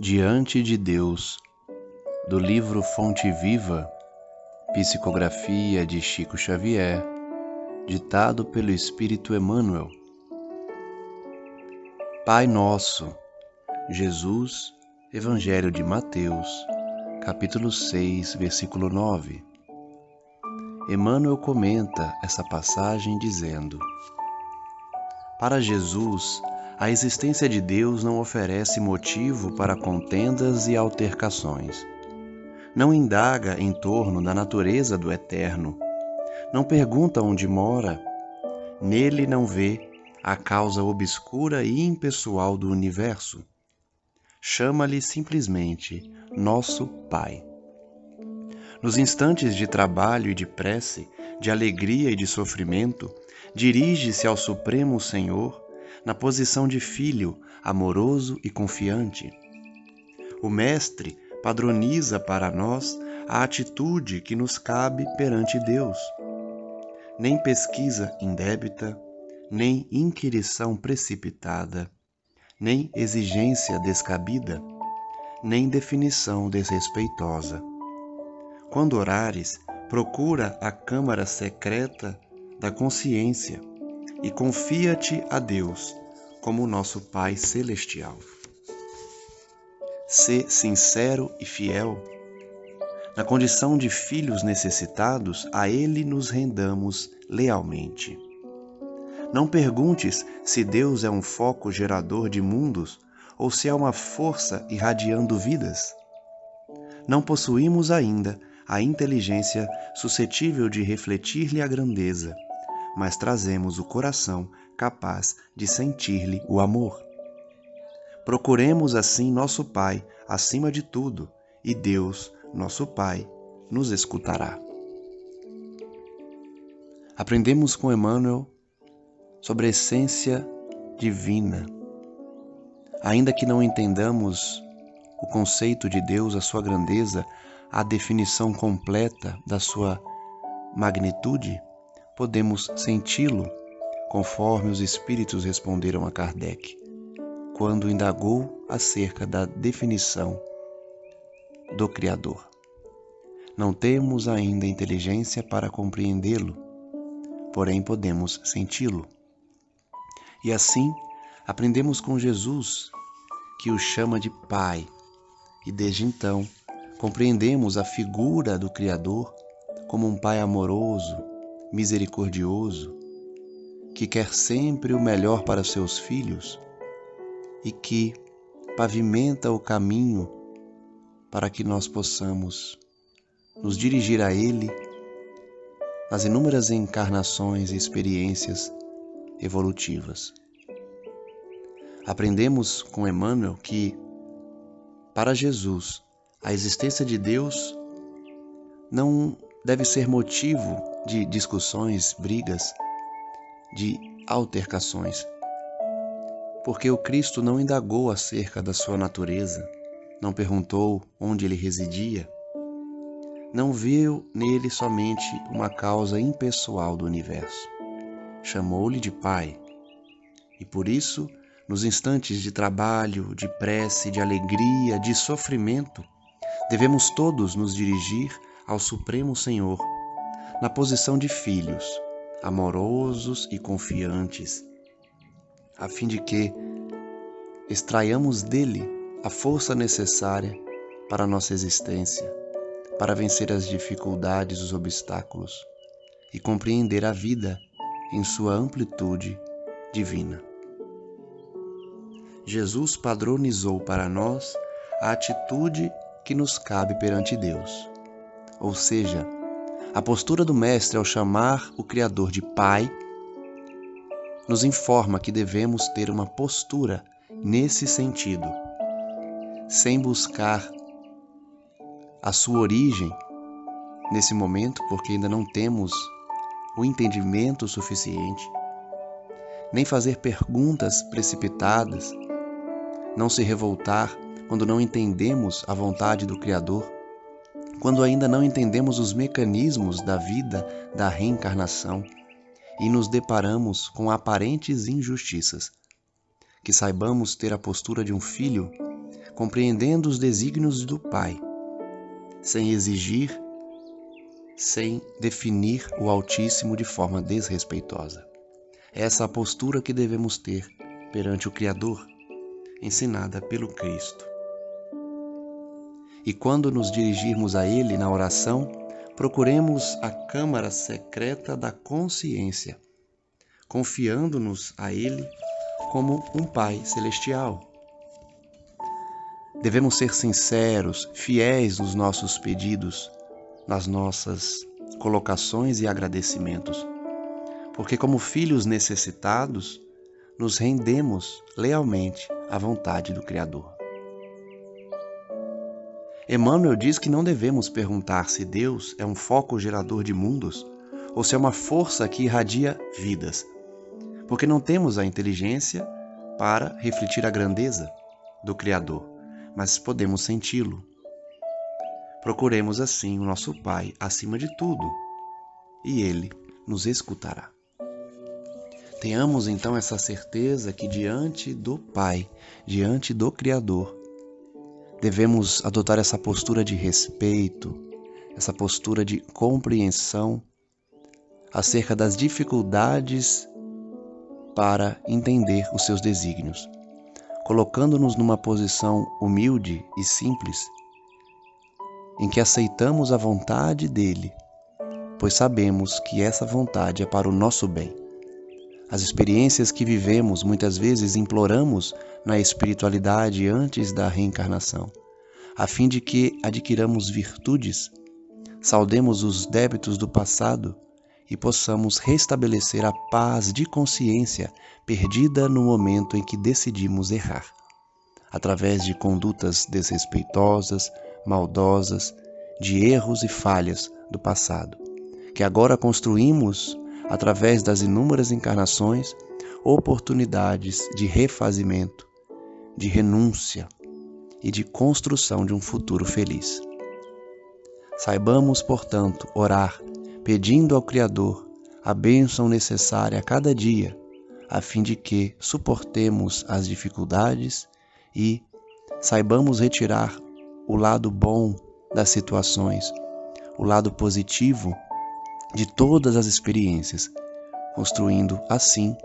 Diante de Deus, do livro Fonte Viva, psicografia de Chico Xavier, ditado pelo Espírito Emmanuel. Pai Nosso, Jesus, Evangelho de Mateus, capítulo 6, versículo 9. Emmanuel comenta essa passagem dizendo: para Jesus, a existência de Deus não oferece motivo para contendas e altercações. Não indaga em torno da natureza do Eterno. Não pergunta onde mora. Nele não vê a causa obscura e impessoal do universo. Chama-lhe simplesmente nosso Pai. Nos instantes de trabalho e de prece, de alegria e de sofrimento, dirige-se ao Supremo Senhor na posição de filho amoroso e confiante. O Mestre padroniza para nós a atitude que nos cabe perante Deus. Nem pesquisa indébita, nem inquirição precipitada, nem exigência descabida, nem definição desrespeitosa. Quando orares, procura a câmara secreta da consciência e confia-te a Deus como nosso Pai Celestial. Sê sincero e fiel. Na condição de filhos necessitados, a Ele nos rendamos lealmente. Não perguntes se Deus é um foco gerador de mundos ou se é uma força irradiando vidas. Não possuímos ainda a inteligência suscetível de refletir-lhe a grandeza, mas trazemos o coração capaz de sentir-lhe o amor. Procuremos assim nosso Pai acima de tudo, e Deus, nosso Pai, nos escutará. Aprendemos com Emmanuel sobre a essência divina. Ainda que não entendamos o conceito de Deus, a sua grandeza, a definição completa da sua magnitude, podemos senti-lo, conforme os Espíritos responderam a Kardec, quando indagou acerca da definição do Criador. Não temos ainda inteligência para compreendê-lo, porém podemos senti-lo. E assim, aprendemos com Jesus, que o chama de Pai, e desde então, compreendemos a figura do Criador como um Pai amoroso, misericordioso, que quer sempre o melhor para seus filhos e que pavimenta o caminho para que nós possamos nos dirigir a Ele nas inúmeras encarnações e experiências evolutivas. Aprendemos com Emmanuel que, para Jesus, a existência de Deus não deve ser motivo de discussões, brigas, de altercações, porque o Cristo não indagou acerca da sua natureza, não perguntou onde ele residia, não viu nele somente uma causa impessoal do universo. Chamou-lhe de Pai, e por isso, nos instantes de trabalho, de prece, de alegria, de sofrimento, devemos todos nos dirigir ao Supremo Senhor, na posição de filhos, amorosos e confiantes, a fim de que extraiamos dele a força necessária para a nossa existência, para vencer as dificuldades, os obstáculos e compreender a vida em sua amplitude divina. Jesus padronizou para nós a atitude que nos cabe perante Deus, ou seja, a postura do Mestre ao chamar o Criador de Pai nos informa que devemos ter uma postura nesse sentido, sem buscar a sua origem nesse momento, porque ainda não temos o entendimento suficiente, nem fazer perguntas precipitadas, não se revoltar quando não entendemos a vontade do Criador, quando ainda não entendemos os mecanismos da vida, da reencarnação, e nos deparamos com aparentes injustiças. Que saibamos ter a postura de um filho compreendendo os desígnios do Pai, sem exigir, sem definir o Altíssimo de forma desrespeitosa. Essa é a postura que devemos ter perante o Criador, ensinada pelo Cristo. E quando nos dirigirmos a Ele na oração, procuremos a câmara secreta da consciência, confiando-nos a Ele como um Pai celestial. Devemos ser sinceros, fiéis nos nossos pedidos, nas nossas colocações e agradecimentos, porque como filhos necessitados, nos rendemos lealmente à vontade do Criador. Emmanuel diz que não devemos perguntar se Deus é um foco gerador de mundos ou se é uma força que irradia vidas, porque não temos a inteligência para refletir a grandeza do Criador, mas podemos senti-lo. Procuremos assim o nosso Pai acima de tudo, e Ele nos escutará. Tenhamos então essa certeza que diante do Pai, diante do Criador, devemos adotar essa postura de respeito, essa postura de compreensão acerca das dificuldades para entender os seus desígnios, colocando-nos numa posição humilde e simples, em que aceitamos a vontade dele, pois sabemos que essa vontade é para o nosso bem. As experiências que vivemos, muitas vezes imploramos na espiritualidade antes da reencarnação, a fim de que adquiramos virtudes, saldemos os débitos do passado e possamos restabelecer a paz de consciência perdida no momento em que decidimos errar, através de condutas desrespeitosas, maldosas, de erros e falhas do passado, que agora construímos através das inúmeras encarnações, oportunidades de refazimento, de renúncia e de construção de um futuro feliz. Saibamos, portanto, orar, pedindo ao Criador a bênção necessária a cada dia, a fim de que suportemos as dificuldades e saibamos retirar o lado bom das situações, o lado positivo de todas as experiências, construindo assim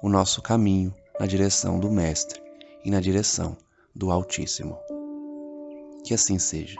o nosso caminho na direção do Mestre e na direção do Altíssimo. Que assim seja.